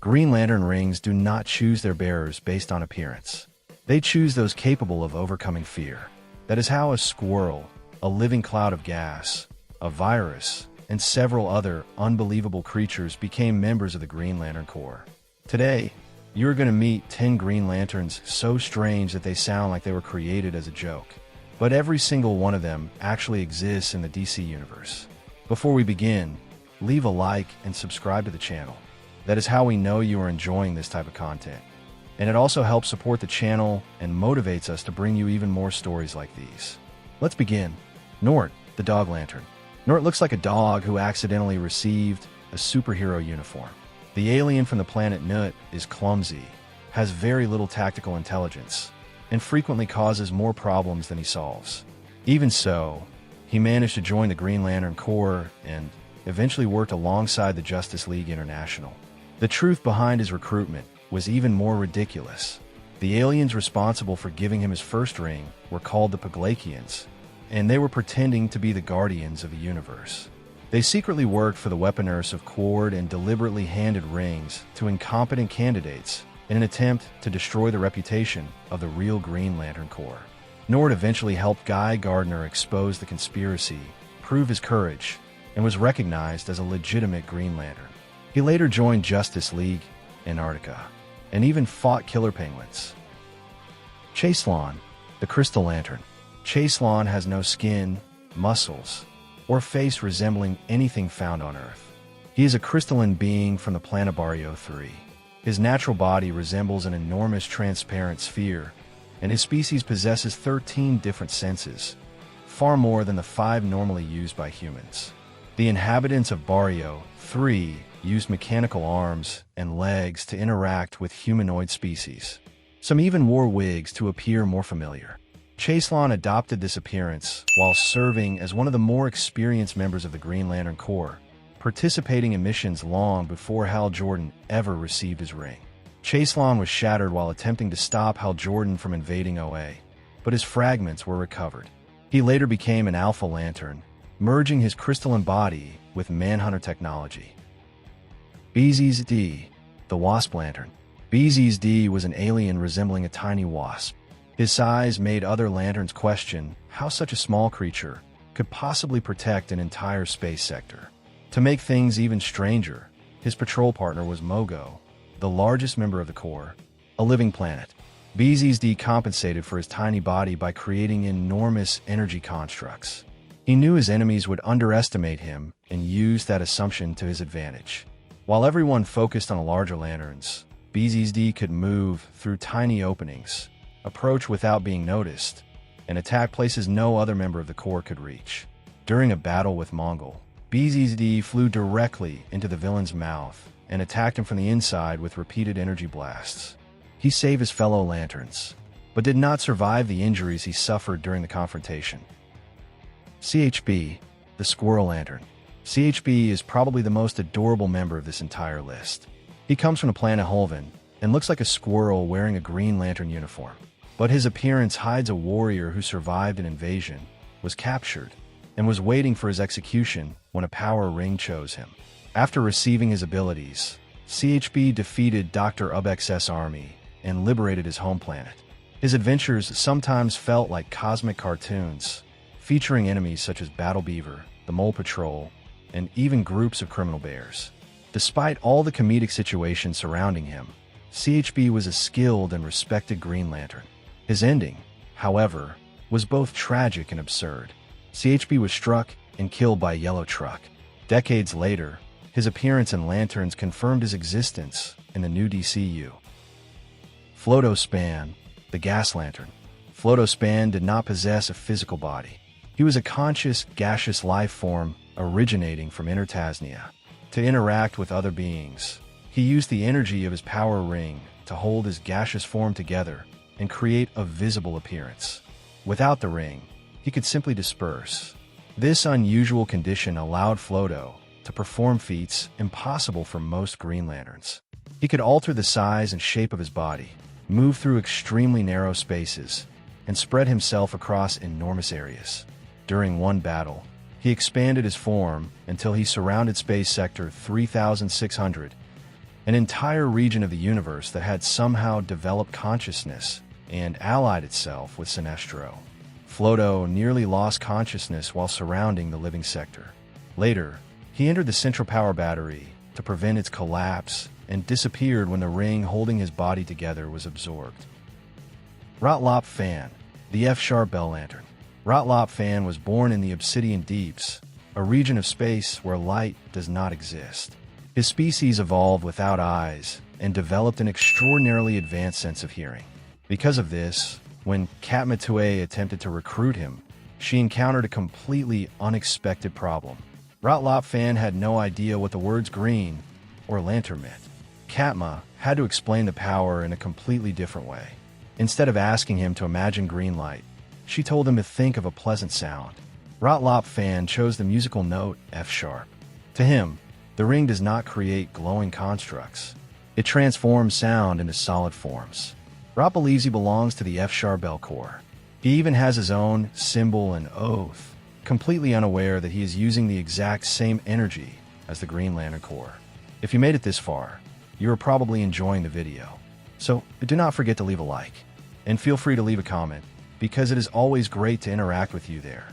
Green Lantern rings do not choose their bearers based on appearance. They choose those capable of overcoming fear. That is how a squirrel, a living cloud of gas, a virus, and several other unbelievable creatures became members of the Green Lantern Corps. Today, you're going to meet 10 Green Lanterns so strange that they sound like they were created as a joke. But every single one of them actually exists in the DC universe. Before we begin, leave a like and subscribe to the channel. That is how we know you are enjoying this type of content. And it also helps support the channel and motivates us to bring you even more stories like these. Let's begin. Nort, the Dog Lantern. Nort looks like a dog who accidentally received a superhero uniform. The alien from the planet Nut is clumsy, has very little tactical intelligence, and frequently causes more problems than he solves. Even so, he managed to join the Green Lantern Corps and eventually worked alongside the Justice League International. The truth behind his recruitment was even more ridiculous. The aliens responsible for giving him his first ring were called the Pyglacians, and they were pretending to be the guardians of the universe. They secretly worked for the weaponers of Quord and deliberately handed rings to incompetent candidates in an attempt to destroy the reputation of the real Green Lantern Corps. Nort eventually helped Guy Gardner expose the conspiracy, prove his courage, and was recognized as a legitimate Green Lantern. He later joined Justice League Antarctica, and even fought killer penguins. Chaselon, the Crystal Lantern. Chaselon has no skin, muscles, or face resembling anything found on Earth. He is a crystalline being from the planet Barrio 3. His natural body resembles an enormous transparent sphere, and his species possesses 13 different senses, far more than the 5 normally used by humans. The inhabitants of Barrio 3 used mechanical arms and legs to interact with humanoid species. Some even wore wigs to appear more familiar. Chaselon adopted this appearance while serving as one of the more experienced members of the Green Lantern Corps, participating in missions long before Hal Jordan ever received his ring. Chaselon was shattered while attempting to stop Hal Jordan from invading OA, but his fragments were recovered. He later became an Alpha Lantern, merging his crystalline body with Manhunter technology. Bzzd, the Wasp Lantern. Bzzd was an alien resembling a tiny wasp. His size made other lanterns question how such a small creature could possibly protect an entire space sector. To make things even stranger, his patrol partner was Mogo, the largest member of the Corps, a living planet. Bzzd compensated for his tiny body by creating enormous energy constructs. He knew his enemies would underestimate him and used that assumption to his advantage. While everyone focused on the larger lanterns, Bzzd could move through tiny openings, approach without being noticed, and attack places no other member of the Corps could reach. During a battle with Mongol, Bzzd flew directly into the villain's mouth and attacked him from the inside with repeated energy blasts. He saved his fellow lanterns, but did not survive the injuries he suffered during the confrontation. CHB, the Squirrel Lantern. CHB is probably the most adorable member of this entire list. He comes from the planet Hulvan and looks like a squirrel wearing a Green Lantern uniform. But his appearance hides a warrior who survived an invasion, was captured, and was waiting for his execution when a power ring chose him. After receiving his abilities, CHB defeated Dr. Ubx's army and liberated his home planet. His adventures sometimes felt like cosmic cartoons, featuring enemies such as Battle Beaver, the Mole Patrol, and even groups of criminal bears. Despite all the comedic situations surrounding him, CHB was a skilled and respected Green Lantern. His ending, however, was both tragic and absurd. CHB was struck and killed by a yellow truck. Decades later, his appearance in Lanterns confirmed his existence in the new DCU. Flodo Span, the Gas Lantern. Flodo Span did not possess a physical body. He was a conscious, gaseous life form originating from Intertasnia. To interact with other beings, he used the energy of his power ring to hold his gaseous form together and create a visible appearance. Without the ring, he could simply disperse. This unusual condition allowed Flodo to perform feats impossible for most Green Lanterns. He could alter the size and shape of his body, move through extremely narrow spaces, and spread himself across enormous areas. During one battle, he expanded his form until he surrounded Space Sector 3600 an entire region of the universe that had somehow developed consciousness and allied itself with Sinestro. Flodo nearly lost consciousness while surrounding the living sector. Later, he entered the central power battery to prevent its collapse and disappeared when the ring holding his body together was absorbed. Lop Fan, the F-sharp bell lantern. Lop Fan was born in the Obsidian Deeps, a region of space where light does not exist. His species evolved without eyes and developed an extraordinarily advanced sense of hearing. Because of this, when Katmatue attempted to recruit him, she encountered a completely unexpected problem. Lop Fan had no idea what the words green or lantern meant. Katma had to explain the power in a completely different way. Instead of asking him to imagine green light, she told him to think of a pleasant sound. Lop Fan chose the musical note F-sharp. To him, the ring does not create glowing constructs. It transforms sound into solid forms. Lop believes he belongs to the F-sharp bell core. He even has his own symbol and oath, completely unaware that he is using the exact same energy as the Green Lantern core. If you made it this far, you are probably enjoying the video. So do not forget to leave a like, and feel free to leave a comment, because it is always great to interact with you there.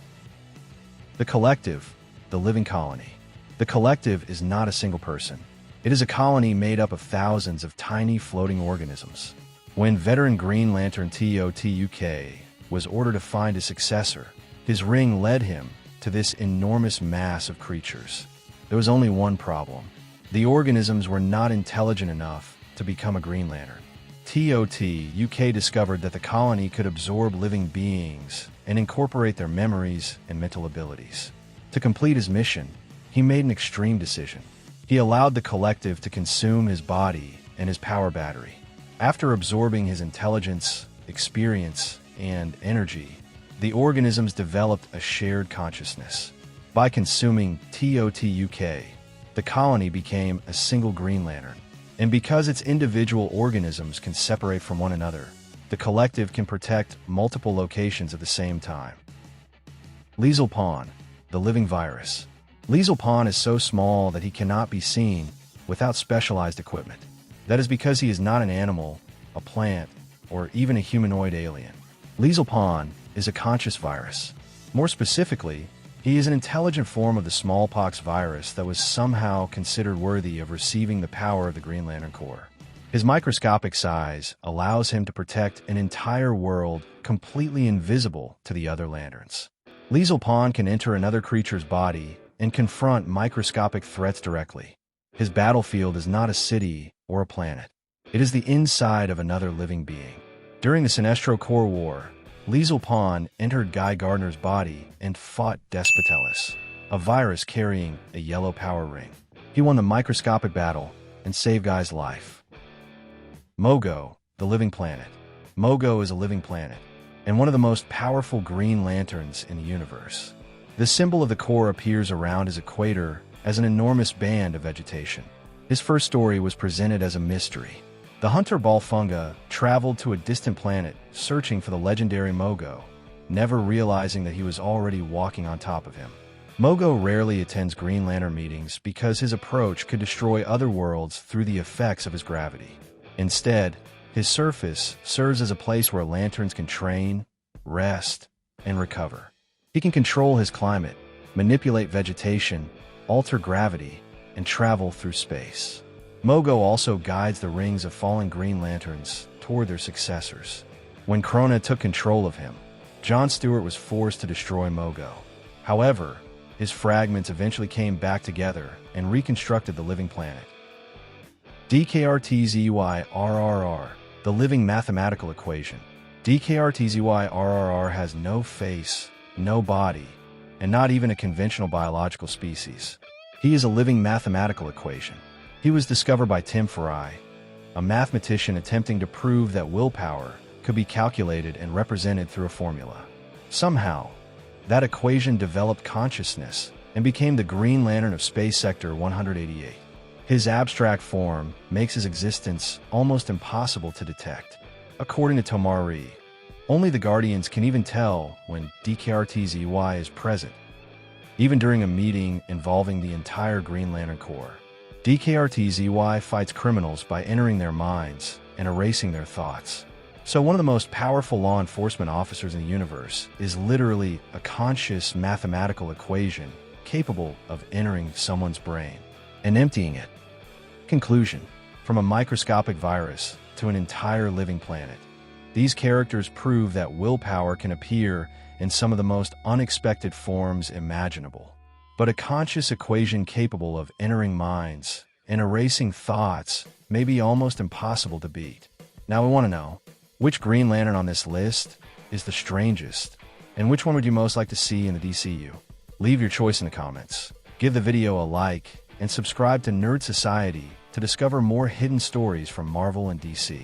The Collective, the living colony. The Collective is not a single person. It is a colony made up of thousands of tiny floating organisms. When veteran Green Lantern Dkrtzy was ordered to find a successor, his ring led him to this enormous mass of creatures. There was only one problem. The organisms were not intelligent enough to become a Green Lantern. Dkrtzy discovered that the colony could absorb living beings and incorporate their memories and mental abilities. To complete his mission, he made an extreme decision. He allowed the Collective to consume his body and his power battery. After absorbing his intelligence, experience, and energy, the organisms developed a shared consciousness. By consuming Dkrtzy, the colony became a single Green Lantern. And because its individual organisms can separate from one another, the Collective can protect multiple locations at the same time. Leezle Pon, the living virus. Leezle Pon is so small that he cannot be seen without specialized equipment. That is because he is not an animal, a plant, or even a humanoid alien. Leezle Pon is a conscious virus. More specifically, he is an intelligent form of the smallpox virus that was somehow considered worthy of receiving the power of the Green Lantern Corps. His microscopic size allows him to protect an entire world completely invisible to the other lanterns. Leezle Pon can enter another creature's body and confront microscopic threats directly. His battlefield is not a city or a planet. It is the inside of another living being. During the Sinestro Corps War, Leezle Pon entered Guy Gardner's body and fought Despotellis, a virus carrying a yellow power ring. He won the microscopic battle and saved Guy's life. Mogo, the living planet. Mogo is a living planet, and one of the most powerful Green Lanterns in the universe. The symbol of the Corps appears around his equator as an enormous band of vegetation. His first story was presented as a mystery. The hunter Balfunga traveled to a distant planet searching for the legendary Mogo, never realizing that he was already walking on top of him. Mogo rarely attends Green Lantern meetings because his approach could destroy other worlds through the effects of his gravity. Instead, his surface serves as a place where lanterns can train, rest, and recover. He can control his climate, manipulate vegetation, alter gravity, and travel through space. Mogo also guides the rings of fallen Green Lanterns toward their successors. When Krona took control of him, John Stewart was forced to destroy Mogo. However, his fragments eventually came back together and reconstructed the living planet. Dkrtzy RRR, the living mathematical equation. Dkrtzy RRR has no face, no body, and not even a conventional biological species. He is a living mathematical equation. He was discovered by Tim Fry, a mathematician attempting to prove that willpower could be calculated and represented through a formula. Somehow, that equation developed consciousness and became the Green Lantern of Space Sector 188. His abstract form makes his existence almost impossible to detect. According to Tomari, only the Guardians can even tell when Dkrtzy is present, even during a meeting involving the entire Green Lantern Corps. Dkrtzy fights criminals by entering their minds and erasing their thoughts. So one of the most powerful law enforcement officers in the universe is literally a conscious mathematical equation capable of entering someone's brain and emptying it. Conclusion: from a microscopic virus to an entire living planet, these characters prove that willpower can appear in some of the most unexpected forms imaginable. But a conscious equation capable of entering minds and erasing thoughts may be almost impossible to beat. Now we want to know, which Green Lantern on this list is the strangest? And which one would you most like to see in the DCU? Leave your choice in the comments. Give the video a like and subscribe to Nerd Society to discover more hidden stories from Marvel and DC.